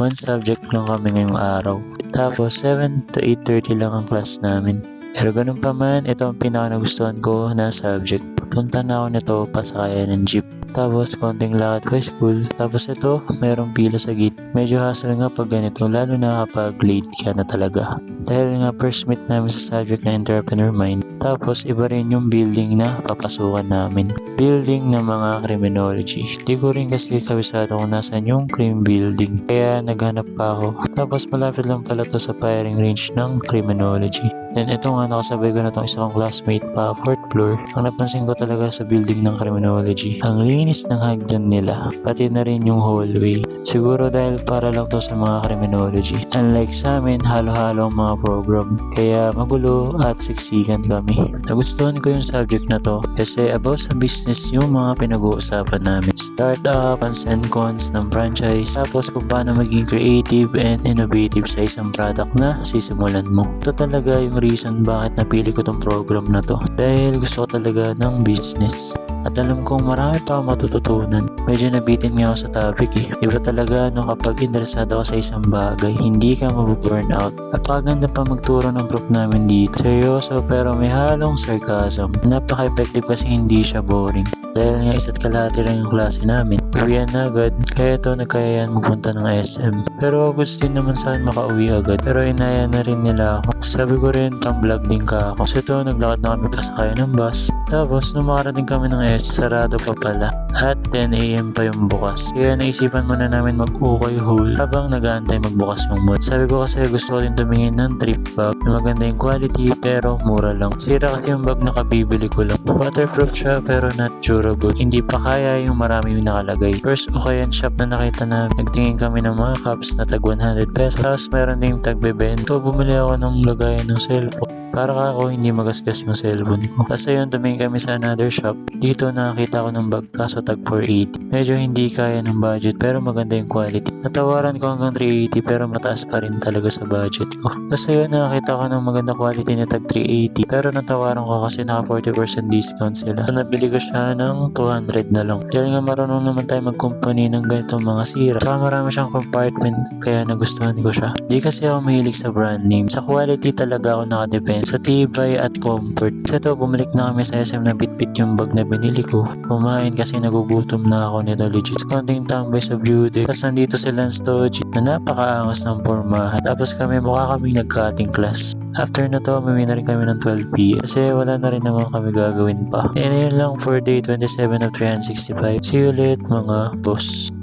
One subject lang kami ngayong araw. Tapos 7 to 8:30 lang ang class namin. Pero ganun pa man, ito ang pinaka nagustuhan ko na subject. Punta na ako nito pasakayan ng jeep. Tapos konting lakad pa school. Tapos ito, merong pila sa gate. Medyo hassle nga pag ganito, lalo na kapag late ka na talaga. Dahil nga first meet namin sa subject na entrepreneur mind. Tapos iba rin yung building na papasukan namin. Building ng mga criminology. Di ko rin kasi kabisado kung nasan yung crime building. Kaya naghanap pa ako. Tapos malapit lang pala to sa firing range ng criminology. Then ito nga nakasabay ko na tong isa kong classmate pa 4th floor. Ang napansin ko talaga sa building ng criminology, ang linis ng hagdan nila, pati na rin yung hallway. Siguro dahil para lang to sa mga criminology. Unlike sa amin, halo-halo ang mga program. Kaya magulo at siksikan kami. Nagustuhan ko yung subject na to kasi about sa business yung mga pinag-uusapan namin. Startup, pros and cons ng franchise, tapos kung paano maging creative and innovative sa isang product na sisimulan mo. Ito talaga yung reason bakit napili ko tong program na to. Dahil gusto ko talaga ng business. At alam kong marami pa akong matututunan. Medyo nabitin nga ako sa topic eh. Iba talaga kapag interesado ka sa isang bagay, hindi ka mabuburn out. Napakaganda pa magturo ng prof namin dito. Seryoso pero may halong sarcasm. Napaka-effective kasi hindi siya boring. Dahil nga isa't kalahati lang yung klase namin. Uwian na agad, kaya ito nagkayaan magpunta ng SM. Pero gusto din naman saan makauwi agad. Pero inaya na rin nila ako. Sabi ko rin, tam-vlog din ka ako. So ito, naglakad na kami pasakay ng bus. Tapos, nung makarating kami ng SM, sarado pa pala. At 10 AM pa yung bukas. Kaya naisipan muna namin mag-ukay haul habang nag-aantay magbukas yung mall. Sabi ko kasi gusto ko din tumingin ng trip bag na maganda yung quality pero mura lang. Sira kasi yung bag na kabibili ko lang. Waterproof siya pero not durable. Hindi pa kaya yung marami yung nakalagay. First Ukayan shop na nakita na nagtingin kami ng mga cups na tag 100 pesos. Tapos meron din tag 20. Bumili ako ng lagayan ng cellphone. Para ako hindi magasgas yung cellphone ko. Kasi yun, tumingin kami sa another shop. Dito nakakita ko ng bag kaso tag 480. Medyo hindi kaya ng budget pero maganda yung quality. Natawaran ko hanggang 380 pero mataas pa rin talaga sa budget ko. Kasi yun, nakakita ko ng maganda quality na tag 380 pero natawaran ko kasi naka 40% discount sila. So nabili ko siya ng 200 na lang. Dahil nga marunong naman tayo mag-company ng ganitong mga sira. Saka marami siyang compartment kaya nagustuhan ko siya. Di kasi ako mahilig sa brand name. Sa quality talaga ako nakadepend. Sa tibay at comfort. Kasi ito, bumalik na kami sa SM na bitbit yung bag na binili ko. Kumain kasi nagugutom na ako nito legit. Konting tambay sa beauty. Tapos nandito si Lance Toji na napakaangas ng pormahan. Tapos kami mukha kami nag-cutting class. After na to, mami na rin kami ng 12 PM. Kasi wala na rin naman kami gagawin pa. And yun lang for day 27 of 365. See you ulit mga boss.